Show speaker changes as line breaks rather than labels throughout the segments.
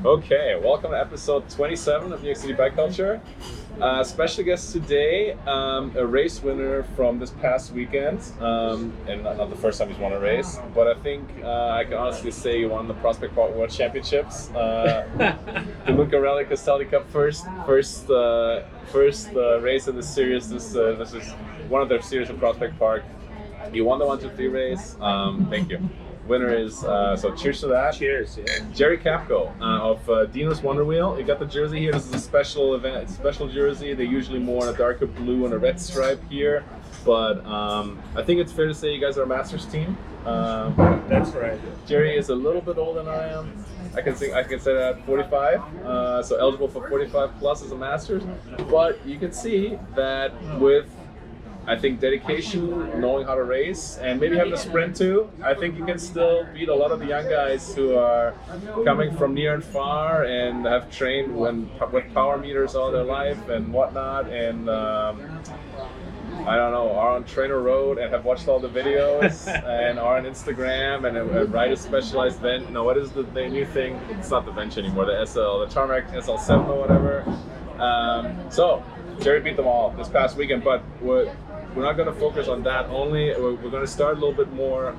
Okay, welcome to episode 27 of New York City Bike Culture. Special guest today, a race winner from this past weekend, and not the first time he's won a race, but I think I can honestly say he won the Prospect Park World Championships. The Lipka Rally Castelli Cup first race in the series. This is one of their series in Prospect Park. He won the 1-2-3 race. Thank you. Winner is, so cheers to that.
Cheers, yeah.
Jerry Kapko of Dino's Wonder Wheel. You got the jersey here. This is a special event, special jersey. They're usually more in a darker blue and a red stripe here. But I think it's fair to say you guys are a Masters team.
That's right.
Jerry is a little bit older than I am. I can say that 45, so eligible for 45 plus as a Masters. But you can see that with, I think, dedication, knowing how to race, and maybe having a sprint too, I think you can still beat a lot of the young guys who are coming from near and far and have trained with power meters all their life and whatnot, and I don't know, are on Trainer Road and have watched all the videos and are on Instagram and ride a specialized vent. No, what is the new thing? It's not the Venge anymore, the Tarmac SL7 or whatever. So Jerry beat them all this past weekend, but we're not going to focus on that only. We're going to start a little bit more.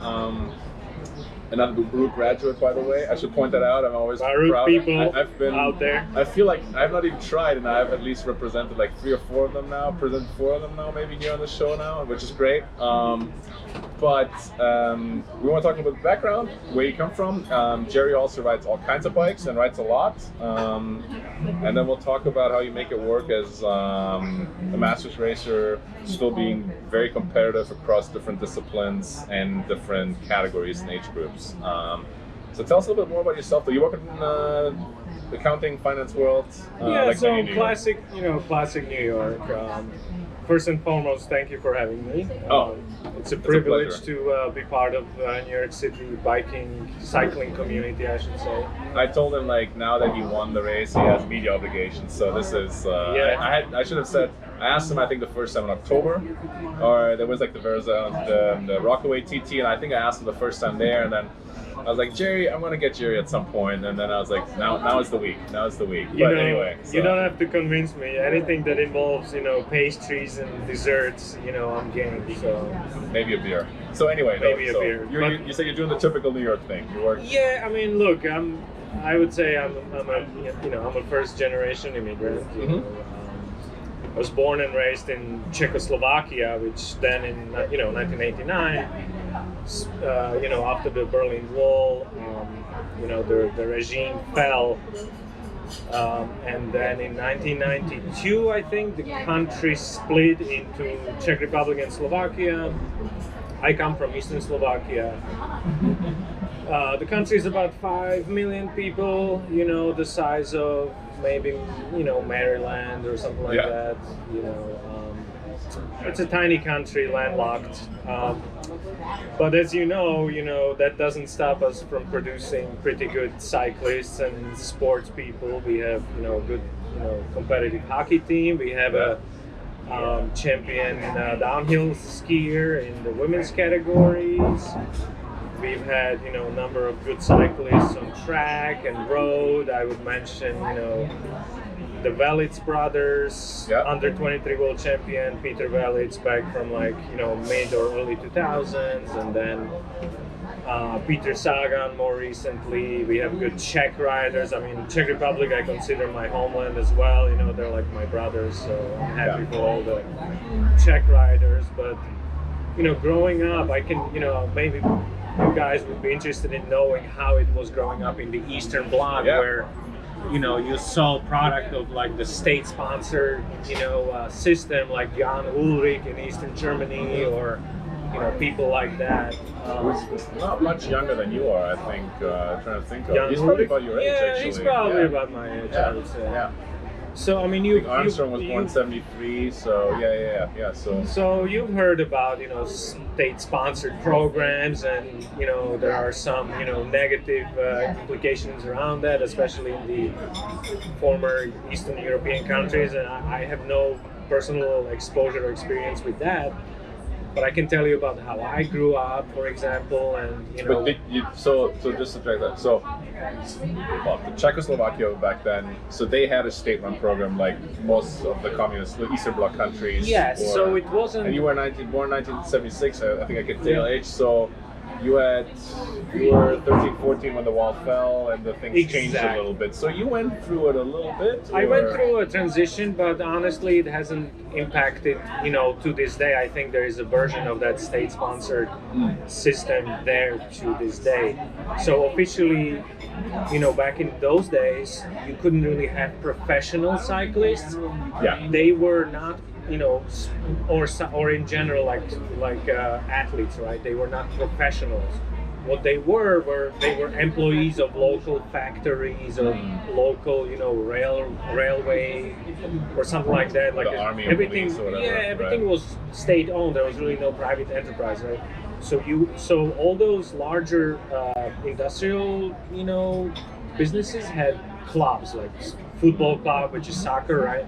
Another Baruch graduate, by the way. I should point that out. I'm always proud.
People
I've been
out there.
I feel like I've not even tried, and I've at least represented like 3 or 4 of them now. Presented 4 of them now, maybe here on the show now, which is great. But we want to talk about the background, where you come from. Jerry also rides all kinds of bikes and rides a lot. And then we'll talk about how you make it work as a Masters racer, still being very competitive across different disciplines and different categories and age groups. So tell us a little bit more about yourself. You work in the accounting, finance world.
So classic New York. First and foremost, thank you for having me. It's a privilege to be part of New York City cycling community, I should say.
I told him now that he won the race, he has media obligations. So this is I should have said. I asked him, I think the first time in October, or there was the Rockaway TT, and I think I asked him the first time there, and then I was like, Jerry, I'm gonna get Jerry at some point, and then I was like, now is the week. But anyway, so.
You don't have to convince me. Anything that involves pastries and desserts, I'm game. So
maybe a beer. So anyway,
a beer.
You say you're doing the typical New York thing. You work.
Yeah, I mean, look, I would say I'm a first generation immigrant. I was born and raised in Czechoslovakia, which then in 1989, after the Berlin Wall, the regime fell, and then in 1992, I think the country split into Czech Republic and Slovakia. I come from Eastern Slovakia. The country is about 5 million people, the size of maybe, Maryland or something like that. It's a tiny country, landlocked. But as you know, that doesn't stop us from producing pretty good cyclists and sports people. We have, good, competitive hockey team. We have a champion downhill skier in the women's categories. We've had, a number of good cyclists on track and road. I would mention, the Velits brothers, under 23 world champion Peter Velits back from mid or early 2000s, and then Peter Sagan more recently. We have good Czech riders. I mean, Czech Republic I consider my homeland as well. They're like my brothers, so I'm happy for all the Czech riders. But growing up, I can maybe you guys would be interested in knowing how it was growing up in the Eastern Bloc, where you saw product of the state-sponsored system like Jan Ulrich in Eastern Germany, or people like that.
He's not much younger than you are, I think. Trying to think of. He's probably about your age, actually.
Yeah, he's probably about my age, I would say.
Yeah.
So I mean,
Armstrong was born 73, so yeah.
So you've heard about state-sponsored programs, and there are some negative implications around that, especially in the former Eastern European countries, and I have no personal exposure or experience with that. But I can tell you about how I grew up, for example, and
But so just to check that. So, well, the Czechoslovakia back then, so they had a state-run program like most of the communist Eastern Bloc countries.
Yes, so it wasn't.
And you were born 1976. I think I could tell age. So you were 13, 14 when the wall fell, and the things changed a little bit. So you went through it a little bit.
I went through a transition, but honestly, it hasn't impacted. To this day, I think there is a version of that state-sponsored system there to this day. So officially, back in those days, you couldn't really have professional cyclists.
Yeah.
They were not. Or in general, like athletes, right? They were not professionals. What they were employees of local factories or local, railway or something like that. Like
the army,
everything,
police or whatever.
yeah, everything was state owned. There was really no private enterprise, right? So all those larger industrial, businesses had clubs like football club, which is soccer, right?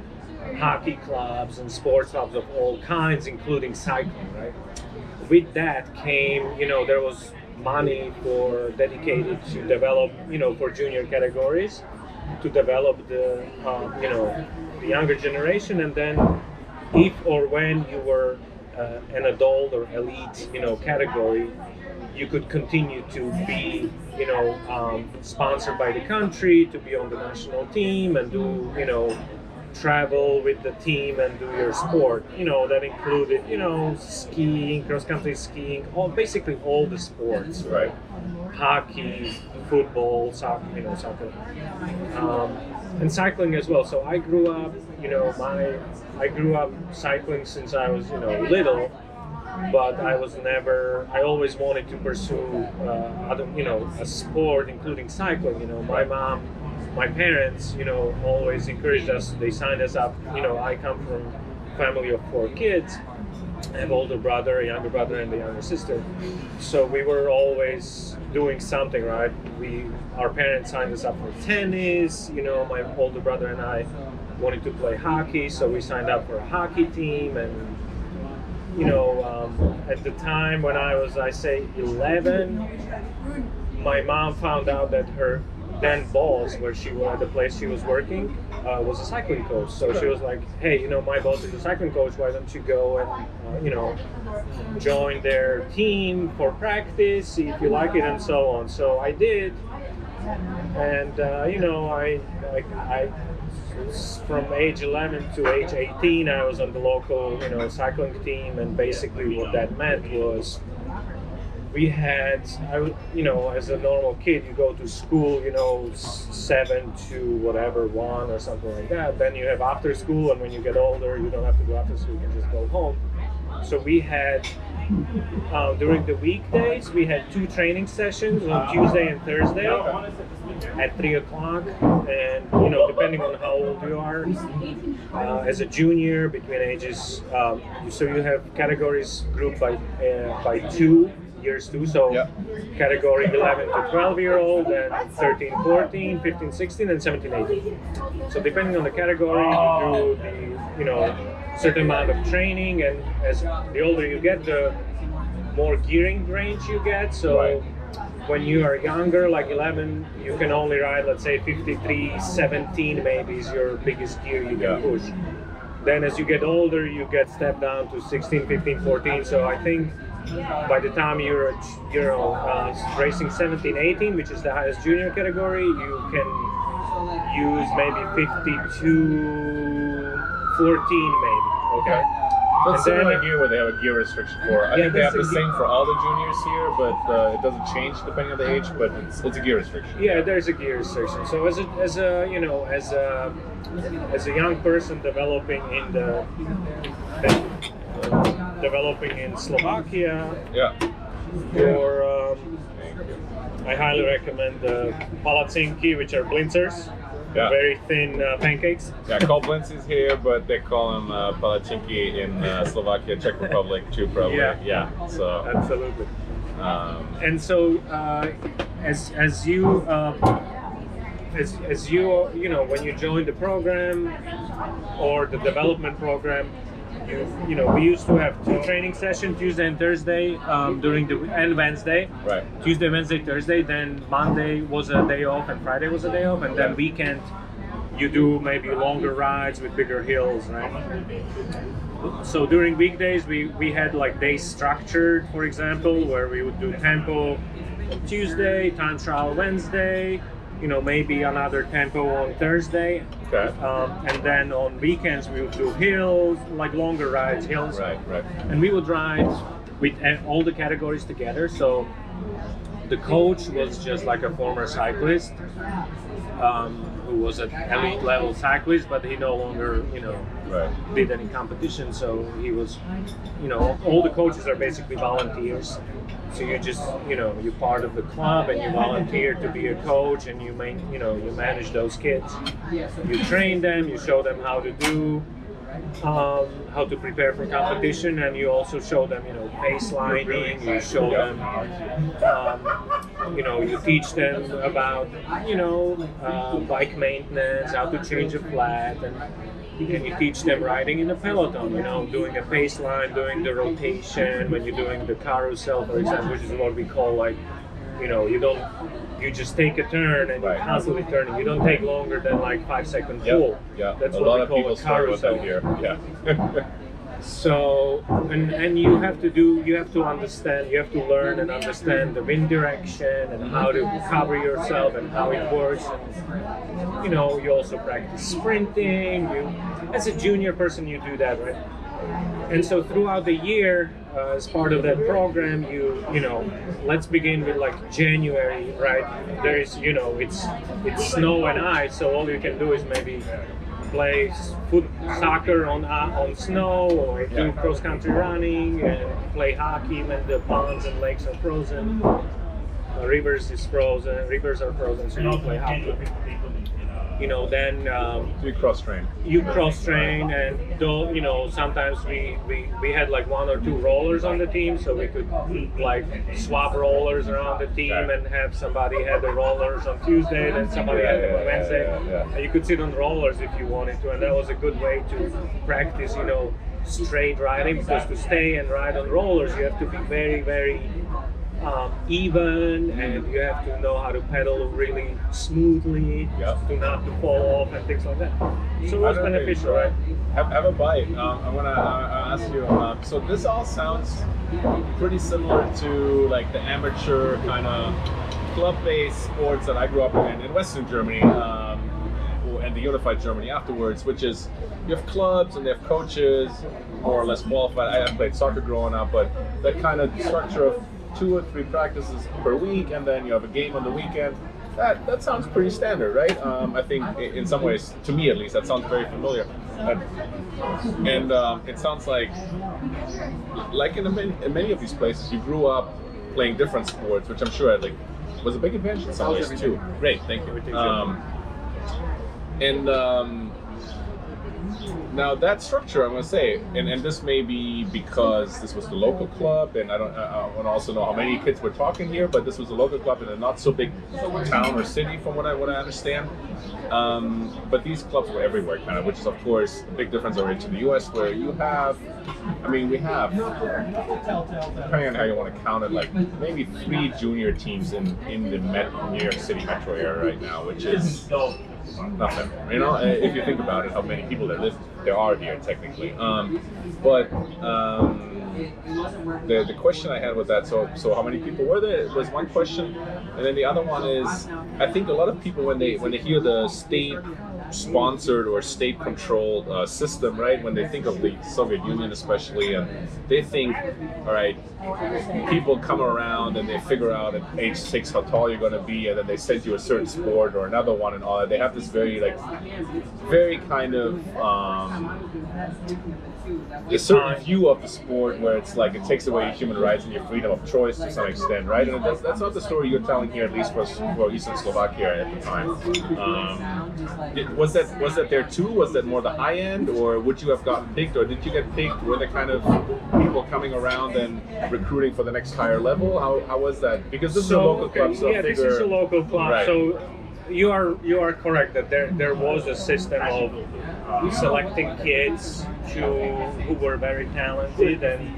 Hockey clubs and sports clubs of all kinds, including cycling, right? With that came, there was money dedicated to develop, for junior categories, to develop the younger generation, and then if or when you were an adult or elite, category, you could continue to be, sponsored by the country, to be on the national team and do, travel with the team and do your sport. That included, skiing, cross-country skiing, basically all the sports, right? Hockey, football, soccer, and cycling as well. So I grew up, I grew up cycling since I was, little, but I always wanted to pursue, a sport, including cycling. My parents, always encouraged us. They signed us up. I come from a family of 4 kids. I have an older brother, a younger brother, and a younger sister. So we were always doing something, right? Our parents signed us up for tennis. My older brother and I wanted to play hockey, so we signed up for a hockey team. And at the time when I was, 11, my mom found out that her then boss, the place she was working, was a cycling coach. So she was like, hey, my boss is a cycling coach, why don't you go and, join their team for practice, see if you like it, and so on. So I did. And, I from age 11 to age 18, I was on the local, cycling team. And basically what that meant was, we had, as a normal kid, you go to school, 7 to whatever, 1 or something like that. Then you have after school, and when you get older, you don't have to go after school, you can just go home. So we had, during the weekdays, we had 2 training sessions on Tuesday and Thursday at 3 o'clock. And, depending on how old you are, as a junior, between ages, so you have categories grouped by 2. Years too, so category 11 to 12-year-old, and 13, 14, 15, 16, and 17, 18. So depending on the category, you do the certain amount of training, and as the older you get, the more gearing range you get. So when you are younger, like 11, you can only ride, let's say 53, 17 maybe is your biggest gear you can push. Then as you get older, you get stepped down to 16, 15, 14. So I think by the time you're racing 17, 18, which is the highest junior category, you can use maybe 52, 14 maybe. Okay.
That's similar here where they have a gear restriction for. I think they have the same for all the juniors here, but it doesn't change depending on the age. But it's a gear restriction.
Yeah, there's a gear restriction. So as a young person developing in Slovakia, or I highly recommend the Palazzi, which are blinzers.
Yeah.
Very thin pancakes.
Yeah, called blinzers here, but they call them Palazzi in Slovakia, Czech Republic too, probably. Yeah. So
absolutely. And so as you when you join the program or the development program, you know, we used to have 2 training sessions, Tuesday and Thursday, during the and Wednesday.
Right.
Tuesday, Wednesday, Thursday. Then Monday was a day off, and Friday was a day off, and then weekend you do maybe longer rides with bigger hills, right? So during weekdays we had like days structured, for example, where we would do tempo Tuesday, time trial Wednesday, you know, maybe another tempo on Thursday.
Okay.
And then on weekends we would do hills, like longer rides, hills.
Right.
And we would ride with all the categories together. So the coach was just like a former cyclist, who was an elite level cyclist, but he no longer, you know, did any competition. So he was, you know, all the coaches are basically volunteers. So you just, you know, you're part of the club and you volunteer to be a coach, and you manage those kids. You train them, you show them how to do, how to prepare for competition, and you also show them, you know, pace lining. You show them, you know, you teach them about, you know, bike maintenance, how to change a flat, and you teach them riding in a peloton, you know, doing a pace line, doing the rotation, when you're doing the carousel, for example, which is what we call, like, you know, you just take a turn and you're constantly turning. You don't take longer than like 5 second pull.
Yeah.
That's
a
what
lot
we
of
call
people
a
start with
carousel
that here. Yeah.
So, and you have to understand, you have to learn and understand the wind direction and how to cover yourself and how it works. And, you know, you also practice sprinting. As a junior person, you do that, right? And so throughout the year, as part of that program, you know, let's begin with like January, right? There is, you know, it's snow and ice, so all you can do is maybe play soccer on snow, or do cross country running, and play hockey when the ponds and lakes are frozen. Rivers are frozen, so you play hockey. You know, then
you cross train.
And though, you know, sometimes we had like 1 or 2 rollers on the team, so we could like swap rollers around the team and have somebody had the rollers on Tuesday, then somebody had them on Wednesday. And you could sit on rollers if you wanted to, and that was a good way to practice, you know, straight riding, because to stay and ride on rollers, you have to be very, very even, and you have to know how to pedal really smoothly to not to fall off and things like that. So it was beneficial, right?
Have a bite. I want to ask you. So this all sounds pretty similar to like the amateur kind of club-based sports that I grew up in Western Germany, and the unified Germany afterwards, which is you have clubs and they have coaches more or less qualified. I played soccer growing up, but that kind of structure of 2 or 3 practices per week, and then you have a game on the weekend. That sounds pretty standard, right? I think in some ways, to me at least, that sounds very familiar. And it sounds like in many of these places, you grew up playing different sports, which I'm sure was a big advantage in some ways too. Great, thank you. Now that structure, I'm going to say, and this may be because this was the local club, and I want to also know how many kids we're talking here, but this was a local club in a not so big town or city, from what I understand. But these clubs were everywhere, kind of, which is of course a big difference over to the U.S., where we have, depending on how you want to count it, like maybe 3 junior teams in the New York City metro area right now, which is nothing, you know, if you think about it, how many people there are here technically. But the question I had with that, so how many people were there, was one question, and then the other one is, I think a lot of people when they hear the state sponsored or state controlled system, right, when they think of the Soviet Union especially, and they think, all right, people come around and they figure out at age 6 how tall you're going to be, and then they send you a certain sport or another one and all that. They have this very kind of a certain view of the sport where it's like it takes away your human rights and your freedom of choice to some extent, right? And that's not the story you're telling here, at least for Eastern Slovakia at the time. Was that there too? Was that more the high end, or would you have gotten picked, or did you get picked? Were the kind of people coming around and recruiting for the next higher level? How was that? Because this is a local club, so
this is a local club.
Right.
So you are correct that there was a system of selecting kids who were very talented and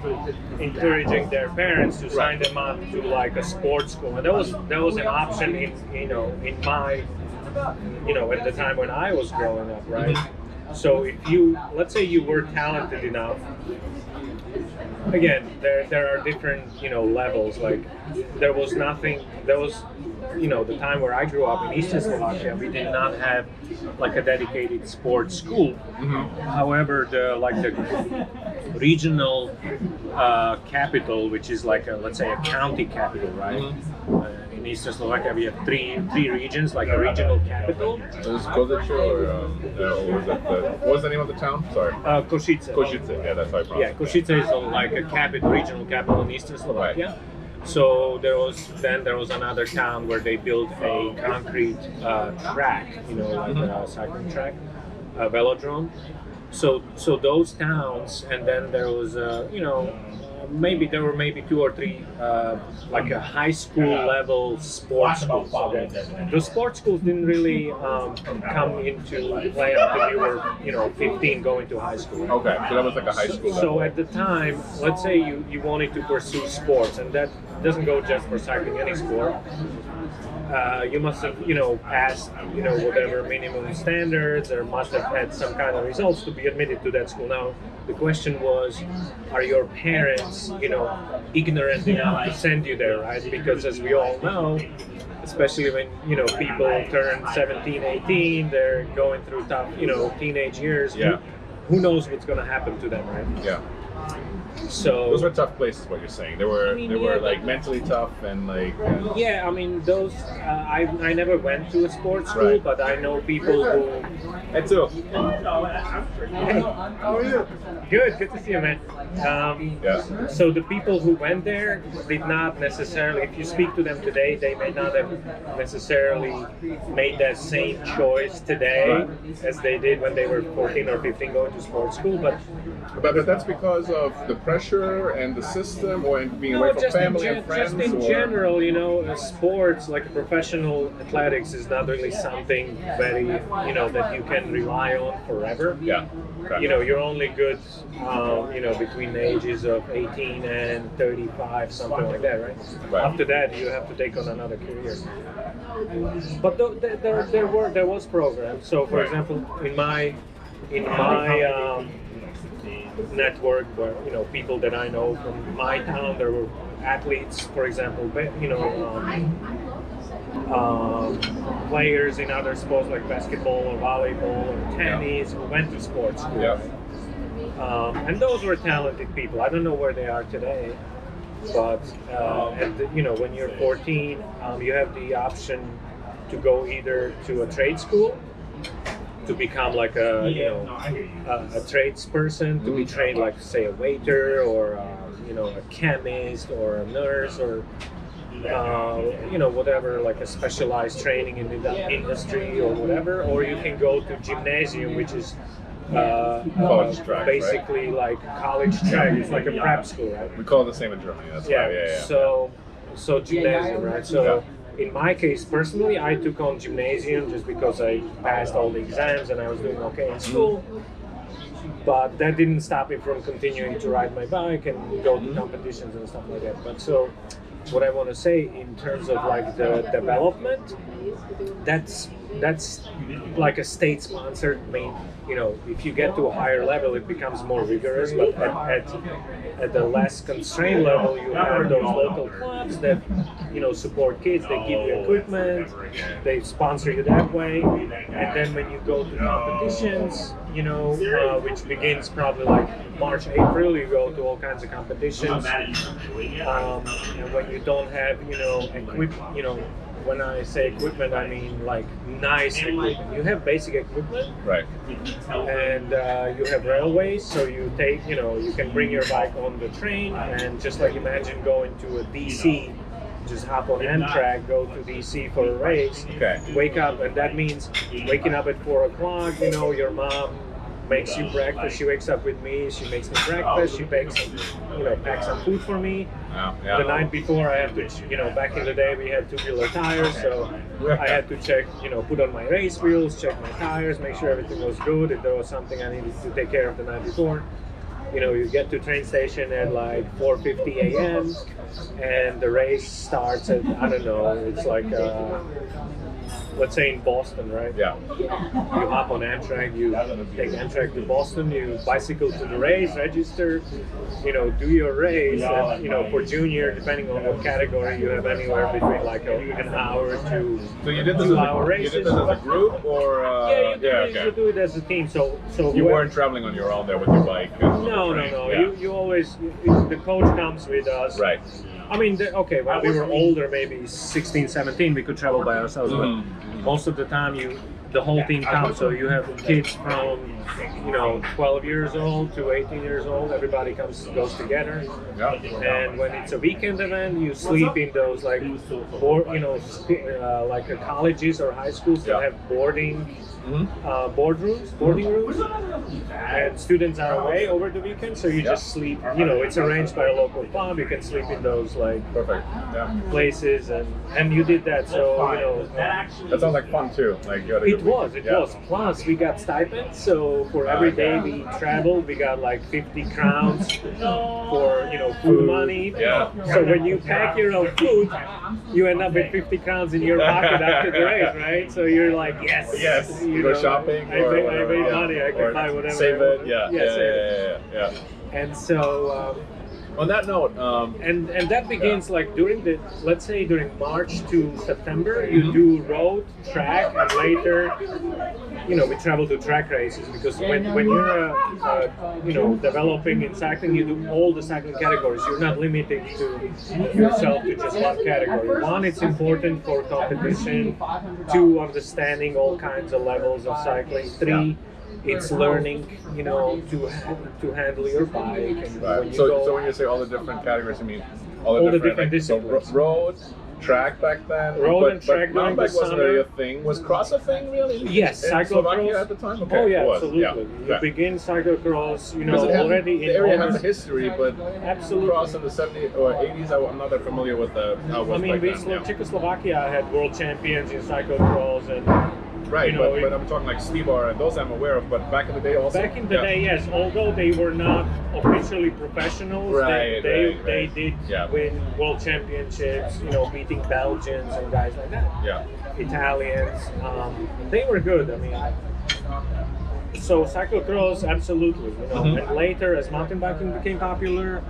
encouraging their parents to sign them up to like a sports school, and that was an option in my at the time when I was growing up, right? So if let's say you were talented enough, again, there are different levels. Like there was the time where I grew up in Eastern Slovakia, we did not have like a dedicated sports school. However, the regional capital, which is like let's say a county capital, right? In Eastern Slovakia, we have three regions, like a regional capital.
Is this Kozice or what was the name of the town? Sorry.
Košice.
Košice, yeah, that's how I pronounce it.
Košice is like a regional capital in Eastern Slovakia. Right. So there was another town where they built a concrete track, like a cycling track, a velodrome. So those towns, and then there was maybe 2 or 3 like a high school level sports schools. Okay? The sports schools didn't really come into play until you were 15 going to high school.
Okay, so that was like a high school level.
So at the time, let's say you wanted to pursue sports, and that doesn't go just for cycling, any sport. You must have, passed, whatever minimum standards, or must have had some kind of results to be admitted to that school. Now, the question was, are your parents, ignorant enough to send you there, right? Because as we all know, especially when, people turn 17, 18, they're going through tough, teenage years.
Yeah.
Who knows what's going to happen to them, right?
Yeah.
So
those were tough places. What you're saying, they were like mentally tough and like.
Yeah, I mean those. I never went to a sports school,
Right.
but I know people who.
Me too.
Hey, how are you? Good to see you, man.
Yeah.
So the people who went there did not necessarily. If you speak to them today, they may not have necessarily made that same choice today as they did when they were 14 or 15 going to sports school, but
that's because of the pressure and the system, or being away from family and friends.
Just in general, sports like professional athletics is not really something very that you can rely on forever.
Yeah. Okay.
You're only good, between the ages of 18 and 35, something like that, right? After that, you have to take on another career. But there was programs. So, for example, in my network, where people that I know from my town, there were athletes, for example, players in other sports like basketball or volleyball or tennis who went to sports school.
Yeah.
And those were talented people. I don't know where they are today, but when you're 14, you have the option to go either to a trade school to become like a tradesperson, to be trained like say a waiter or a chemist or a nurse or whatever, like a specialized training in the industry or whatever, or you can go to gymnasium, which is
college track,
basically like college track. It's like a prep school, right?
We call it the same in Germany. That's why. Yeah.
So gymnasium, right? So. In my case, personally, I took on gymnasium just because I passed all the exams and I was doing okay in school. But that didn't stop me from continuing to ride my bike and go to competitions and stuff like that. But so, what I want to say in terms of like the development, that's like a state-sponsored main. If you get to a higher level, it becomes more rigorous. But at the less constrained level, you have those local clubs that support kids. They give you equipment, they sponsor you that way, and then when you go to competitions, which begins probably like March, April, you go to all kinds of competitions, and when you don't have equipment, when I say equipment, I mean like nice equipment. You have basic equipment,
right?
And you have railways, so you take, you can bring your bike on the train, and just like imagine going to a DC, just hop on Amtrak, go to DC for a race,
okay.
Wake up, and that means waking up at 4 o'clock. Your mom makes you breakfast. She wakes up with me. She makes me breakfast. She packs some food for me. The night before, I have to, back in the day we had tubular tires, so I had to check, put on my race wheels, check my tires, make sure everything was good. If there was something I needed to take care of the night before, you get to train station at like 4:50 a.m. and the race starts at, I don't know, it's like let's say in Boston, right?
Yeah.
You hop on Amtrak, you take Amtrak to Boston, you bicycle to the race, register, do your race, and, for junior, depending on what category, you have anywhere between like an hour to
So you did this
2 hour races.
You did this as a group, or
you do it as a team. So
you weren't traveling on your own there with your bike.
No.
Yeah.
You always, the coach comes with us.
Right.
I mean, when we were older, maybe 16, 17, we could travel by ourselves. But most of the time, the whole team comes. So you have kids from, 12 years old to 18 years old. Everybody goes together.
Yeah.
And when it's a weekend event, you sleep in those like colleges or high schools that have boarding rooms, and students are away over the weekend, so you just sleep. It's arranged by a local club. You can sleep in those
Perfect. Yeah.
places, and you did that. So
that sounds like fun too. Like
it was. Plus, we got stipends. So for every day we traveled, we got like 50 crowns for food money.
Yeah.
So when you pack your own food, you end up with 50 crowns in your pocket after the race, right? So you're like, yes.
You go shopping.
I made money. I can buy whatever.
Save it. Yeah.
And so.
On that note,
and that begins like during March to September, you do road, track, and later, we travel to track races, because when you're developing in cycling, you do all the cycling categories. You're not limiting yourself to just one category. One, it's important for competition. Two, understanding all kinds of levels of cycling. Three, it's learning, to handle your bike. And
right. So when you say all the different categories, you mean all the different disciplines. So road, track back then.
Road and track
but mountain bike wasn't
summer.
really a thing. Was cross a thing really?
Yes,
in Slovakia at the time. Okay.
Oh yeah,
was.
absolutely.
Yeah.
You begin cyclocross,
already
in
the area
almost,
has a history, but
absolutely.
cross in the 70s or 80s, I'm not that familiar with how it was back then.
Czechoslovakia had world champions in cyclocross and.
Right, but I'm talking like Stibar and those I'm aware of, but back in the day also?
Back in the day, yes. Although they were not officially professionals, they did win world championships, beating Belgians and guys like that.
Yeah.
Italians. They were good, I mean. So cyclocross, absolutely. And later, as mountain biking became popular,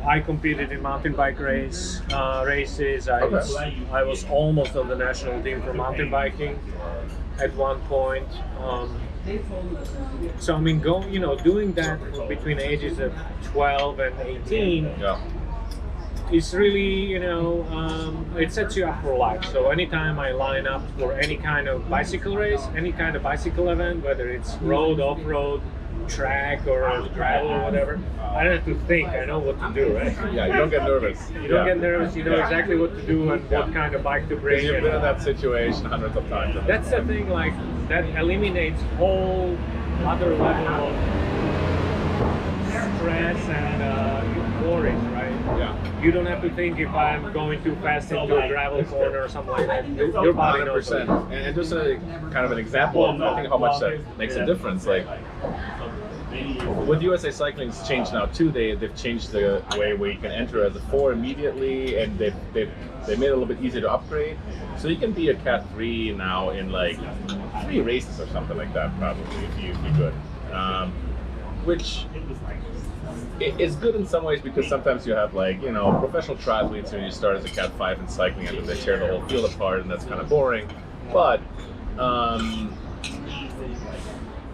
I competed in mountain bike races. I was almost on the national team for mountain biking at one point. So I mean, doing that between ages of 12 and 18 is really, it sets you up for life. So anytime I line up for any kind of bicycle race, any kind of bicycle event, whether it's road, off-road, track or gravel or whatever, I don't have to think. I know what to do, right?
Yeah, you don't get nervous.
You don't get nervous. You know exactly what to do and what kind of bike to bring.
You've been in that situation hundreds of times.
That's the thing. Like that eliminates whole other level of stress and worries, right?
Yeah.
You don't have to think if I'm going too fast into a gravel corner or something like that. Your body knows.
100%. And just a kind of an example of I think how much that makes a difference. Like. With USA Cycling's changed now too. They've changed the way where you can enter as a 4 immediately, and they made it a little bit easier to upgrade. So you can be a Cat 3 now in like 3 races or something like that, probably if you're good. Which is good in some ways because sometimes you have like professional triathletes and you start as a Cat 5 in cycling and then they tear the whole field apart and that's kind of boring. But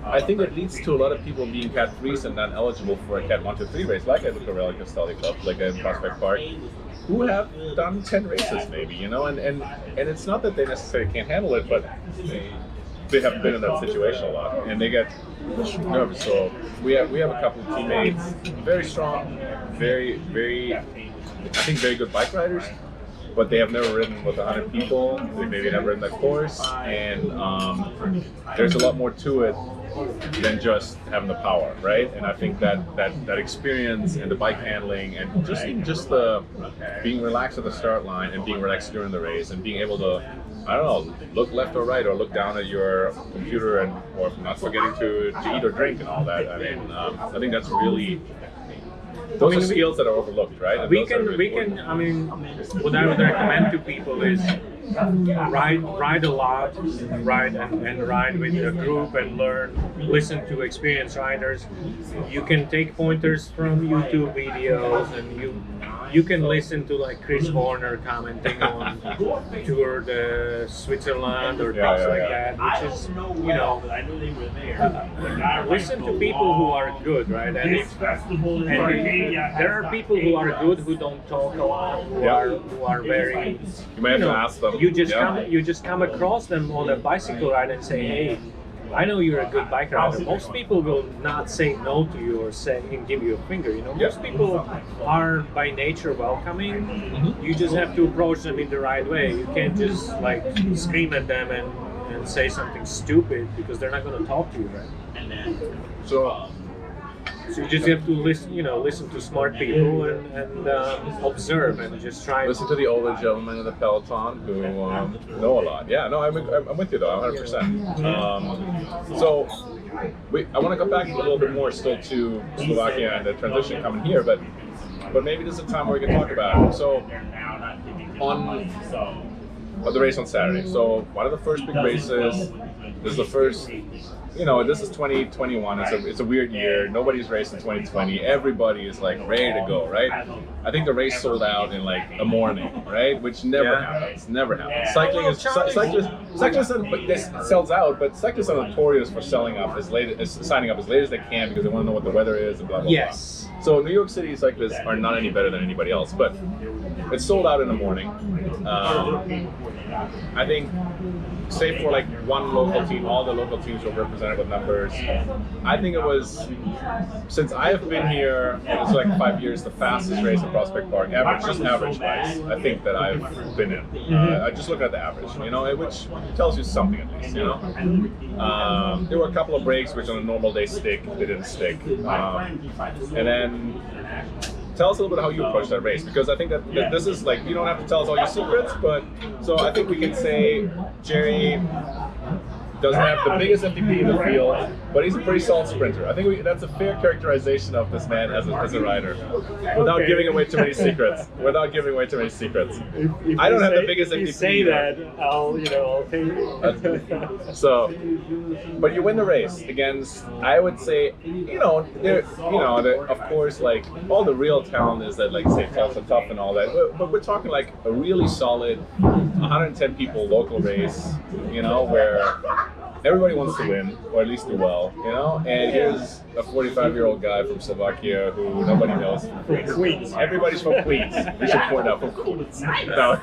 I think it leads to a lot of people being Cat 3s and not eligible for a Cat 1 to 3 race, like at the Corelli Castelli Club, like at Prospect Park, who have done 10 races maybe, and it's not that they necessarily can't handle it, but they haven't been in that situation a lot, and they get nervous. So we have a couple of teammates, very strong, very, I think very good bike riders, but they have never ridden with 100 people. They maybe never ridden that course, and there's a lot more to it than just having the power, right? And I think that experience and the bike handling and just the being relaxed at the start line and being relaxed during the race and being able to, I don't know, look left or right or look down at your computer and or not forgetting to eat or drink and all that. I mean, I think that's really. Those are skills that are overlooked, right? And
we can. I mean, what I would recommend to people is ride a lot, ride with a group and listen to experienced riders. You can take pointers from YouTube videos, and you can listen to like Chris Horner commenting on Tour de Switzerland or things like that, which is, you know, listen to people who are good, right? And there are people who are good who don't talk a lot, who are very.
You may have to ask them.
You just come across them on a bicycle ride and say, hey, I know you're a good bike rider. Most people will not say no to you or say and give you a finger. You know, most people are by nature welcoming. You just have to approach them in the right way. You can't just like scream at them and say something stupid because they're not going to talk to you, right?
So
you just have to listen to smart people and observe and just try.
Listen to the older gentlemen in the peloton who know a lot. Yeah, no, I'm with you though, 100%. So I want to come back a little bit more still to Slovakia and the transition coming here, but maybe this is a time where we can talk about it. So on the race on Saturday. So one of the first big races. This is the first. You know, this is 2021. It's a weird year. Nobody's raced in 2020. Everybody is like ready to go, right? I think the race sold out in like a morning, right? Which never happens. Never happens. Cyclists sells out, but cyclists are notorious for signing up as late as they can because they want to know what the weather is and blah blah blah. So New York City cyclists are not any better than anybody else, but it's sold out in the morning. I think, save for like one local team, all the local teams were represented with numbers. I think it was, since I have been here, it's like 5 years, the fastest race in Prospect Park, average wise, I think that I've been in. I just look at the average, you know, which tells you something at least, you know. There were a couple of breaks which on a normal day stick, they didn't stick. And then tell us a little bit how you approach that race, because I think that this is like, you don't have to tell us all your secrets, but so I think we can say Jerry doesn't have the biggest FTP in the field, but he's a pretty solid sprinter. I think that's a fair characterization of this man as a rider, without giving away too many secrets. I don't have the biggest FTP.
If you say that, I'll take it.
So, but you win the race against, I would say, of course, like all the real talent is that, like, say, tough and all that. But we're talking like a really solid 110 people local race, you know, where everybody wants to win, or at least do well, you know? And here's a 45-year-old guy from Slovakia who nobody knows.
From Queens.
Everybody's from Queens. We should point out from Queens. No,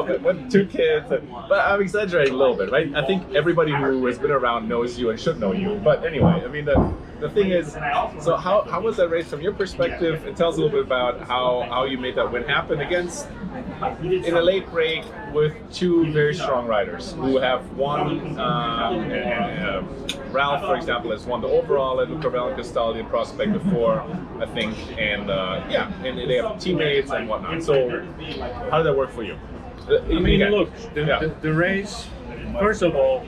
but with 2 kids. But I'm exaggerating a little bit, right? I think everybody who has been around knows you and should know you. But anyway, I mean, the thing is, so how was that race from your perspective? And tell us a little bit about how you made that win happen against, in a late break, with 2 very strong riders who have won. Ralph, for example, has won the overall at Luca and Castaldi and Prospect before, I think, and and they have teammates and whatnot. So, how did that work for you?
Look, the race. First of all,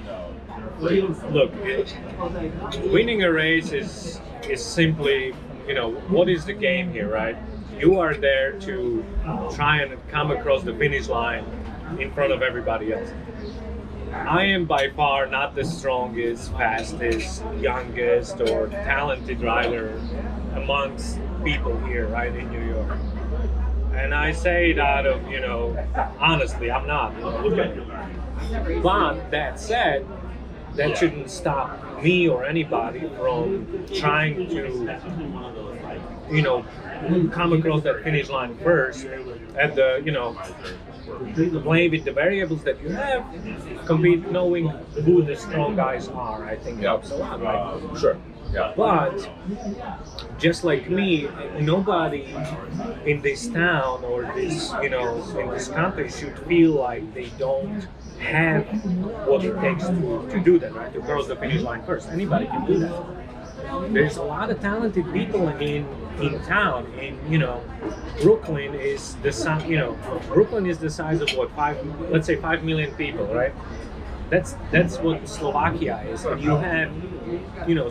look, winning a race is simply, what is the game here, right? You are there to try and come across the finish line in front of everybody else. I am by far not the strongest, fastest, youngest, or talented rider amongst people here, right, in New York. And I say it out of, honestly, I'm not. Look at me. But that said, that shouldn't stop me or anybody from trying to, come across that finish line first and play with the variables that you have, compete knowing who the strong guys are. I think helps a lot, right?
Sure. Yeah.
But just like me, nobody in this town or this, in this country should feel like they don't have what it takes to do that, right? To cross the finish line first. Anybody can do that. There's a lot of talented people in town. Brooklyn is the size. Brooklyn is the size of what, 5 million people, right? That's what Slovakia is. And you have,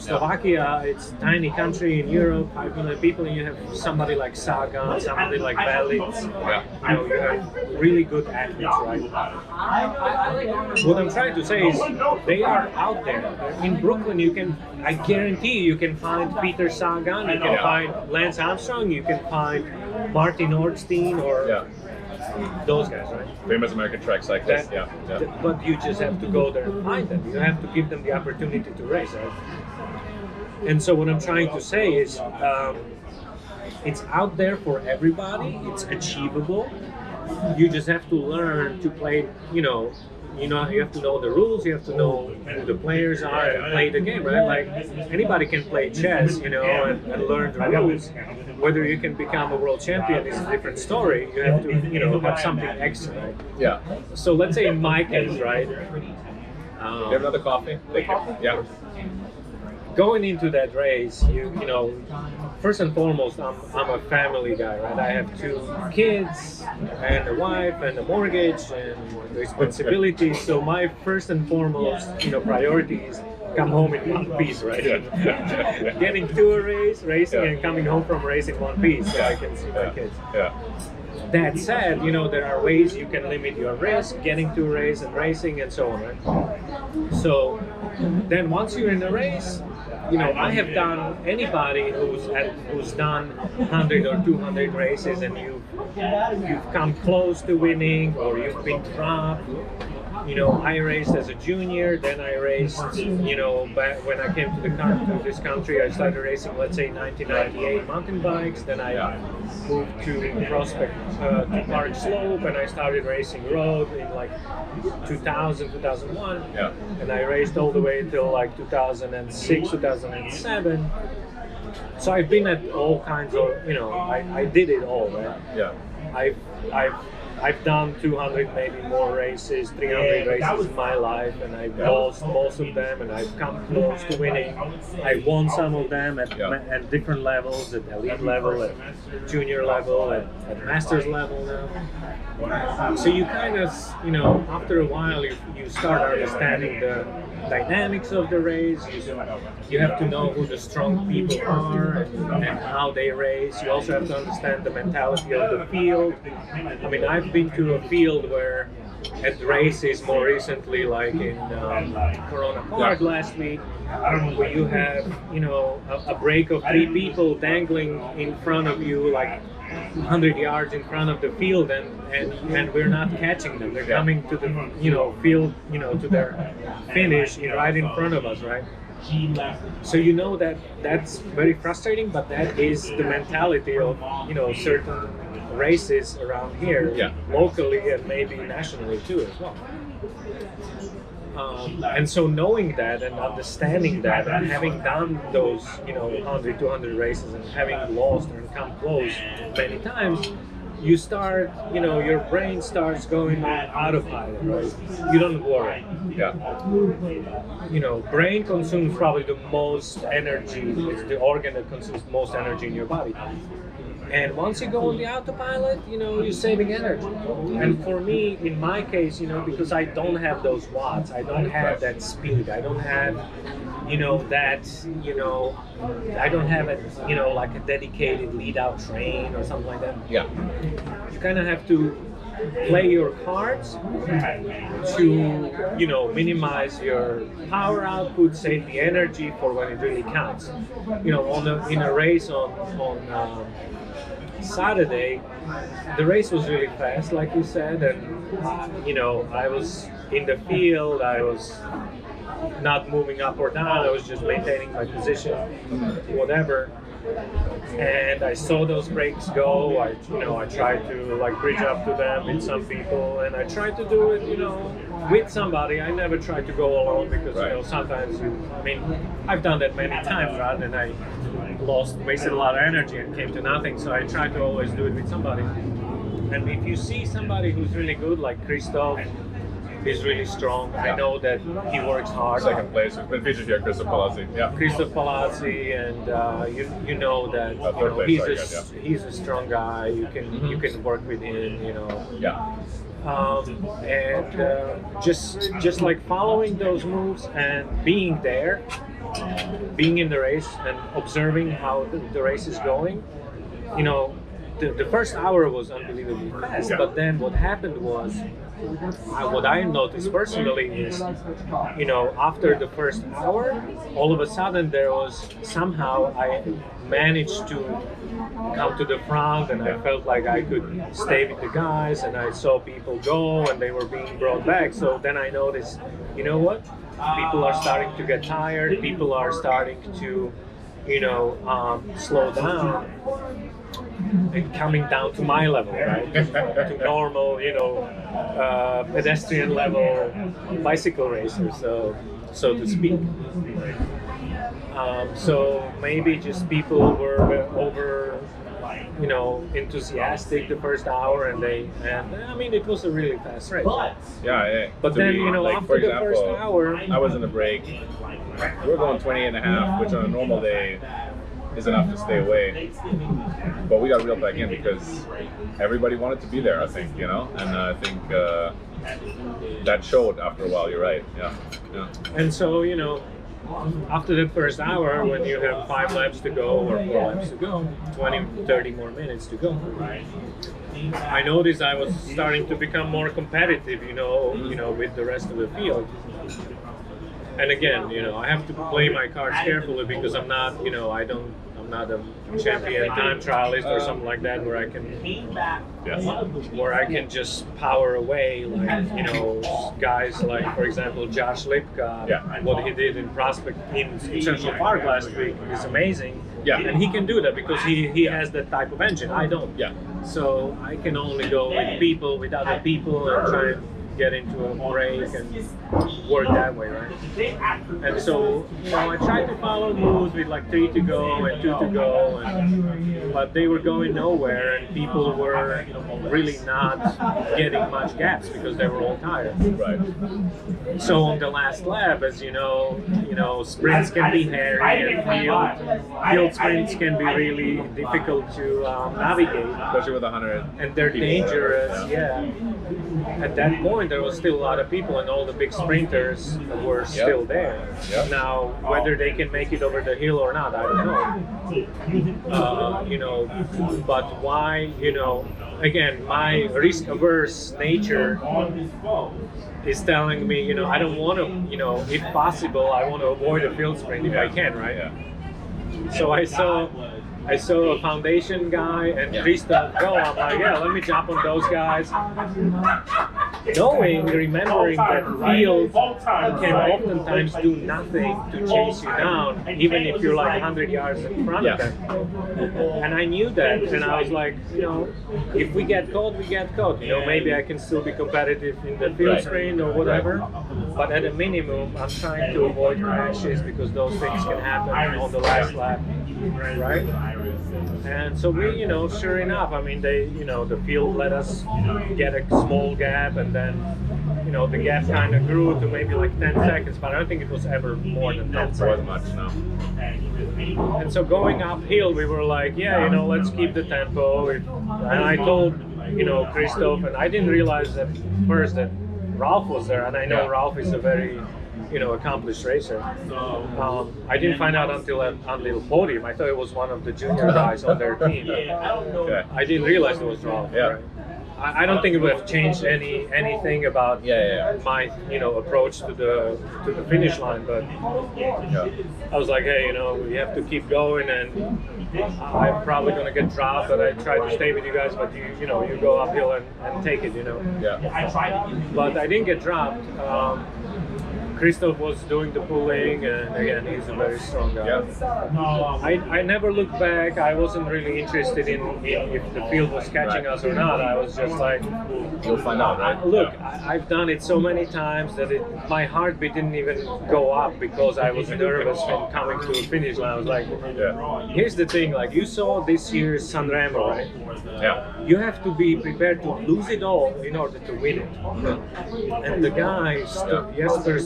Slovakia, it's a tiny country in Europe, 5 million people, and you have somebody like Sagan, somebody like Belic.
Yeah.
You have really good athletes, right? What I'm trying to say is they are out there. In Brooklyn, I guarantee you can find Peter Sagan, you can find Lance Armstrong, you can find Martin Nordstein, or those guys, right?
Famous American track cyclists.
But you just have to go there and find them. You have to give them the opportunity to race, right? And so what I'm trying to say is, it's out there for everybody. It's achievable. You just have to learn to play. You have to know the rules. You have to know who the players are and play the game, right? Like anybody can play chess, and learn the rules. Whether you can become a world champion is a different story. You have to, have something extra, right?
Yeah.
So let's say in my case, right?
You have another coffee? Thank you. Yeah.
Going into that race, first and foremost, I'm a family guy, right? I have 2 kids and a wife and a mortgage and responsibilities. So my first and foremost, priority is come home in one piece, right? Getting to a race, racing, and coming home from race in one piece, so I can see my kids.
Yeah.
That said, there are ways you can limit your risk, getting to a race and racing and so on, right? So then once you're in a race, I have done, anybody who's done 100 or 200 races and you've come close to winning or you've been dropped. I raced as a junior, then I raced, back when I came to this country, I started racing, let's say, 1998 mountain bikes, then I moved to Prospect, to Park Slope, and I started racing road in like 2000, 2001, and I raced all the way until like 2006, 2007. So I've been at all kinds of, I did it all, right?
Yeah.
I've done 200, maybe more races, 300 races in my life, and I've lost most of them, and I've come close to winning. I won some of them at different levels, at elite level, at junior level, at masters level now. So you kind of, after a while, you start understanding the dynamics of the race. You have to know who the strong people are and how they race. You also have to understand the mentality of the field. I mean, I've been to a field where at races more recently, like in Corona Park last week, where you have, a break of 3 people dangling in front of you, like 100 yards in front of the field, and we're not catching them. They're coming to the field, to their finish right in front of us, right? So that's very frustrating, but that is the mentality of certain races around here, locally and maybe nationally too as well. And so knowing that and understanding that and having done those 100, 200 races and having lost and come close many times, you start, your brain starts going on autopilot, right? You don't worry. Brain consumes probably the most energy. It's the organ that consumes most energy in your body. And once you go on the autopilot, you're saving energy. And for me, in my case, because I don't have those watts, I don't have that speed, I don't have, I don't have like a dedicated lead-out train or something like that.
Yeah.
You kind of have to play your cards to, minimize your power output, save the energy for when it really counts. In a race on Saturday, the race was really fast, like you said, and I was in the field, I was not moving up or down, I was just maintaining my position, whatever. And I saw those breaks go. I tried to bridge up to them with some people, and I tried to do it, with somebody. I never tried to go alone because sometimes I've done that many times, right? And I wasted a lot of energy and came to nothing. So I try to always do it with somebody. And if you see somebody who's really good, like Christoph, He's really strong. I know that he works hard.
Second place. It's been featured here, Palazzi. Yeah.
Palazzi, and you know that he's a strong guy. You can work with him.
Yeah.
And just like following those moves and being there, being in the race and observing how the race is going. The first hour was unbelievably fast, but then what happened was, what I noticed personally is, after the first hour, all of a sudden there was somehow I managed to come to the front, and I felt like I could stay with the guys, and I saw people go and they were being brought back. So then I noticed, you know what? People are starting to get tired. People are starting to, slow down. And coming down to my level, right? To normal, pedestrian level bicycle racers, so to speak. So maybe just people were over, enthusiastic the first hour, and I mean, it was a really fast race.
Yeah.
But then, after the first hour,
I was in a break. We were going 20 and a half, which on a normal day is enough to stay away, but we got reeled back in because everybody wanted to be there, I think, and I think that showed after a while. You're right. Yeah.
And so after the first hour, when you have 5 laps to go or 4 laps to go, 20-30 more minutes to go, I noticed I was starting to become more competitive, with the rest of the field. And again, I have to play my cards carefully because I'm not, I'm not a champion time trialist or something like that where I can just power away like, guys like, for example, Josh Lipka, what he did in Central Park last week is amazing.
Yeah.
And he can do that because he has that type of engine. I don't.
Yeah.
So I can only go with other people and try and get into a break and work that way, right? And so, I tried to follow moves with like 3 to go and 2 to go, but they were going nowhere, and people were really not getting much gaps because they were all tired.
Right.
So on the last lap, as you know, sprints can be hairy, and field sprints can be really difficult to navigate,
especially with 100.
And they're dangerous. Yeah. At that point, there was still a lot of people, and all the big sprinters were still there.
Yep.
Now, whether they can make it over the hill or not, I don't know. But why? Again, my risk-averse nature is telling me, I don't want to, if possible, I want to avoid a field sprint if I can, right?
Yeah.
So I saw a foundation guy and Christoph go. I'm like, let me jump on those guys. Remembering that field can oftentimes do nothing to chase you down, even if you're like 100 yards in front of them. And I knew that, and I was like, if we get caught, we get caught. Maybe I can still be competitive in the field sprint or whatever. But at a minimum, I'm trying to avoid crashes because those things can happen on the last lap, right? And so we, sure enough, I mean, the field let us get a small gap, and then, the gap kind of grew to maybe like 10 seconds, but I don't think it was ever more than 10 seconds.
Much, no.
And so going uphill, we were like, let's keep the tempo. And I told, Christoph, and I didn't realize at first that Ralph was there, and I know Ralph is a very accomplished racer. I didn't find out until on the podium. I thought it was one of the junior guys on their team.
Okay.
I didn't realize it was Ralph.
Yeah.
Right? I don't think it would have changed anything about my approach to the finish line, but I was like, hey, we have to keep going, and I'm probably gonna get dropped, but I try to stay with you guys, but you go uphill and take it,
Yeah.
But I didn't get dropped. Christoph was doing the pulling, and again, he's a very strong guy.
Yeah.
I never looked back. I wasn't really interested in if the field was catching us or not. I was just like,
You'll find out, right?
look,
Yeah.
I've done it so many times that my heartbeat didn't even go up because I was nervous when coming to a finish line. I was like,
Yeah.
here's the thing, like you saw this year's Sanremo, right?
Yeah.
You have to be prepared to lose it all in order to win it. And the guy, Jesper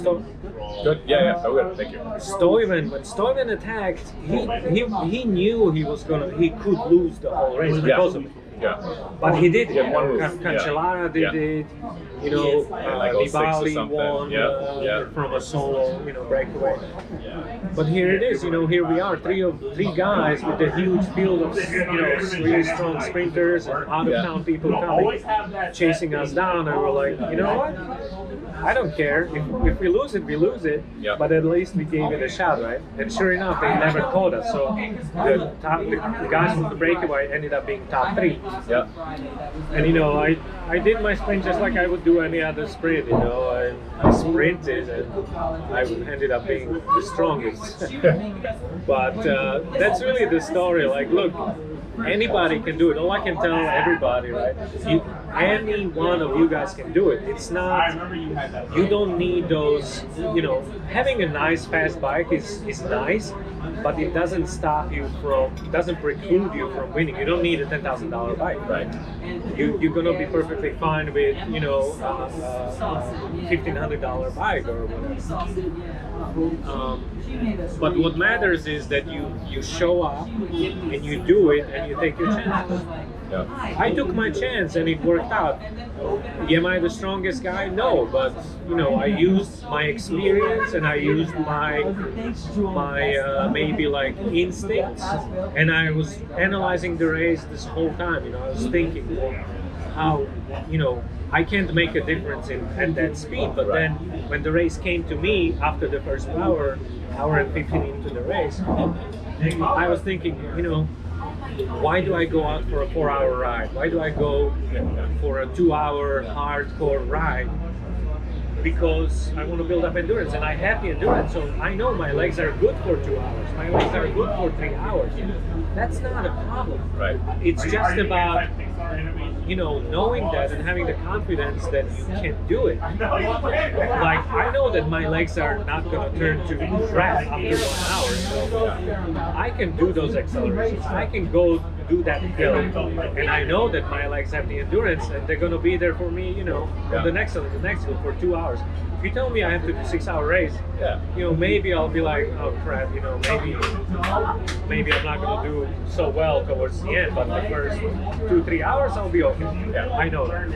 Good. Yeah. Oh, good. Thank you.
Stuyven, when Stuyven attacked, he knew he could lose the whole race because of it.
Yeah.
But he did.
He had one move.
Cancellara did
Yeah.
it. You know,
like 06 or
Nibali
something.
won
Yeah.
from a solo, breakaway. But here it is. Here we are, three guys with a huge field of really strong sprinters and out of town people coming, chasing us down, and we're like, you know what? I don't care. If we lose it, we lose it.
Yeah.
But at least we gave it a shot, right? And sure enough, they never caught us. So the guys from the breakaway ended up being top 3.
Yeah.
And I did my sprint just like I would do any other sprint. I sprinted and I ended up being the strongest. But that's really the story. Like, look, anybody can do it. All I can tell everybody, right? Any one of you guys can do it. It's not, you don't need those, having a nice fast bike is nice, but it doesn't doesn't preclude you from winning. You don't need a $10,000 bike.
Right.
You're gonna be perfectly fine with, $1,500 bike or whatever. But what matters is that you show up and you do it and you take your chance.
Yeah.
I took my chance and it worked out. Am I the strongest guy? No, but I used my experience and I used my maybe like instincts, and I was analyzing the race this whole time. I was thinking, how I can't make a difference at that speed. But then when the race came to me after the first hour and 15 into the race, I was thinking, why do I go out for a 4-hour ride? Why do I go for a 2-hour hardcore ride? Because I want to build up endurance, and I have the endurance, so I know my legs are good for 2 hours. My legs are good for 3 hours. That's not a problem.
Right.
It's just about knowing that and having the confidence that you can do it. Like, I know that my legs are not going to turn to crap after 1 hour, so I can do those accelerations. I can go do that hill, and I know that my legs have the endurance, and they're going to be there for me, on the next hill for 2 hours. If you tell me I have to do a 6-hour race, maybe I'll be like, oh crap, maybe I'm not going to do so well towards the end, but the first 2-3 hours I'll be okay. Yeah, I know that.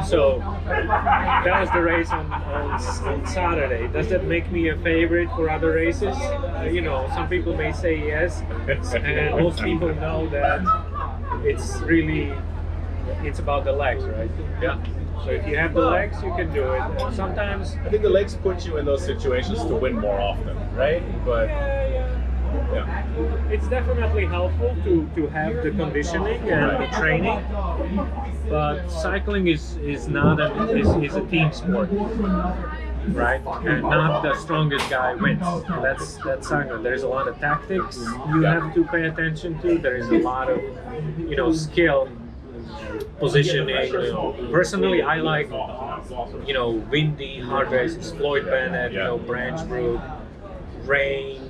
So that was the race on Saturday. Does that make me a favorite for other races? Some people may say yes, and most people know that it's about the legs, right?
Yeah.
So if you have the legs, you can do it. And sometimes
I think the legs put you in those situations to win more often, right? But
yeah. It's definitely helpful to have the conditioning and the training, but cycling is a team sport, right? And not the strongest guy wins. That's cycling. There's a lot of tactics you have to pay attention to. There is a lot of skill, positioning. Personally, I like windy hard races. Floyd Bennett, Branch Brook, rain,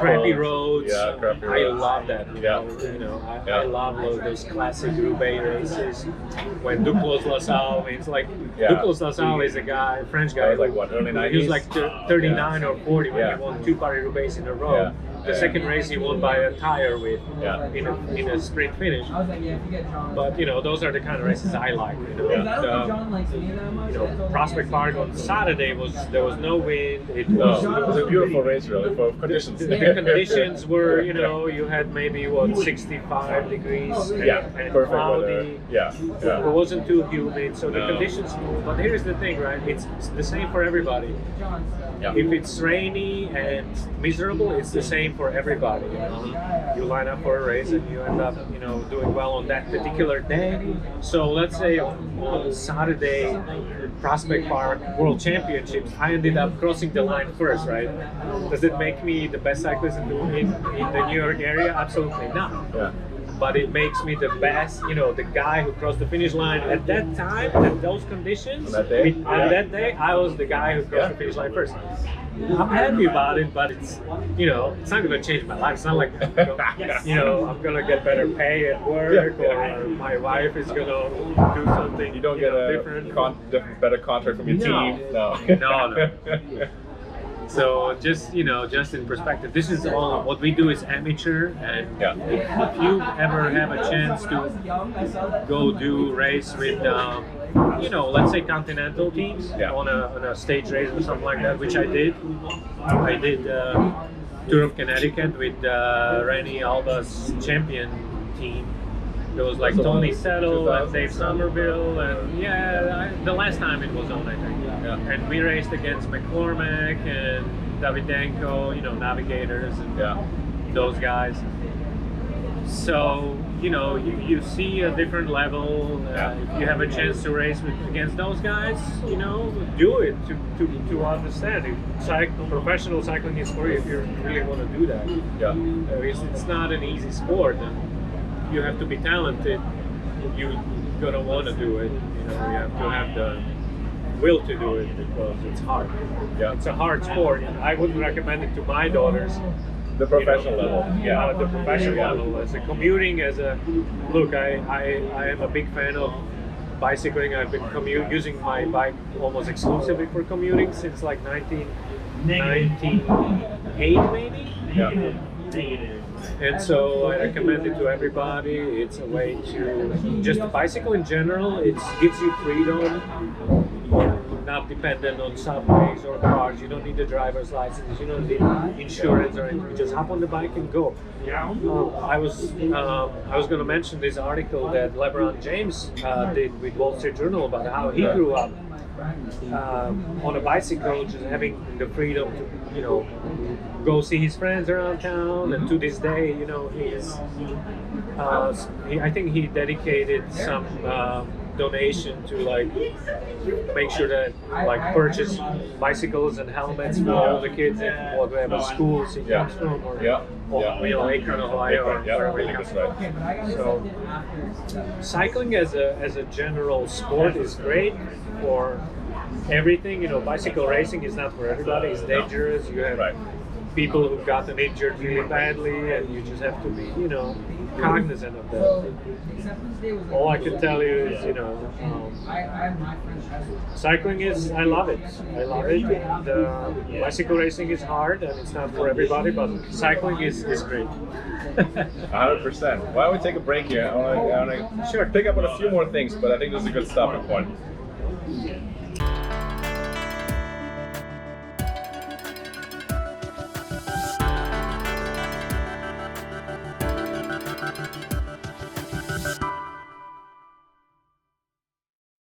crappy roads.
Crappy roads.
I love that. I love those classic Roubaix races. When Duclos LaSalle, Duclos LaSalle is a guy, French guy.
Like what, early 90s?
He was like 39 or 40 when he won 2 Paris-Roubaix in a row. The second race he won by a tire with in a sprint finish. But those are the kind of races I like. Prospect Park on Saturday there was no wind. It was
a beautiful race, really, for conditions.
The conditions were, you had maybe 65 degrees and cloudy. It wasn't too humid, so the conditions. But here's the thing, right? It's the same for everybody.
Yeah.
If it's rainy and miserable, it's the same for everybody. You know? You line up for a race and you end up, you know, doing well on that particular day. So let's say on Saturday, Prospect Park World Championships, I ended up crossing the line first, right? Does it make me the best cyclist in the New York area? Absolutely not.
Yeah.
But it makes me the best, you know, the guy who crossed the finish line at that time, at those conditions.
On that day?
On that day, I was the guy who crossed the finish line first. I'm happy about it, but it's, you know, it's not going to change my life. It's not like, you know, I'm going to get better pay at work, or my wife is going to do something.
You don't get a
different.
better contract from your team. No.
No. So just, you know, just in perspective, this is all, what we do is amateur, and if you ever have a chance to go do race with, you know, let's say continental teams on a stage race or something like that, which I did. I did Tour of Connecticut with Rennie Alba's champion team. There was like Tony Settle and Dave Somerville, and the last time it was on, I think. Yeah. And we raced against McCormack and Davidenko, you know, navigators and those guys. So, you know, you see a different level. If you have a chance to race against those guys, you know, do it to understand it. Professional cycling is for you if you really want to do that.
Yeah.
It's not an easy sport, and you have to be talented. You're gonna want to do it. You know, you have to have the will to do it because it's hard. Yeah, it's a hard sport. I wouldn't recommend it to my daughters.
The professional level.
Yeah, the professional level. As a commuting, look, I am a big fan of bicycling. I've been using my bike almost exclusively for commuting since like 1998 maybe.
Yeah.
And so I recommend it to everybody. It's a way to just bicycle in general. It gives you freedom. You're not dependent on subways or cars. You don't need a driver's license. You don't need insurance or anything. You just hop on the bike and go. I was going to mention this article that LeBron James did with Wall Street Journal about how he grew up on a bicycle, just having the freedom to, you know, go see his friends around town. And to this day, you know, I think he dedicated some donation to like make sure that like purchase bicycles and helmets for all the kids in whatever schools he comes from, or you know, Akron, Ohio, or wherever he comes from. So cycling as a general sport is great for everything. You know, bicycle racing is not for everybody. It's dangerous. You have people who've gotten injured really badly, and you just have to be, you know, cognizant of that. All I can tell you is, you know, cycling is, I love it. I love it. The bicycle racing is hard, and it's not for everybody, but cycling is great.
100%. Why don't we take a break here? I want to pick up on a few more things, but I think this is a good stopping point.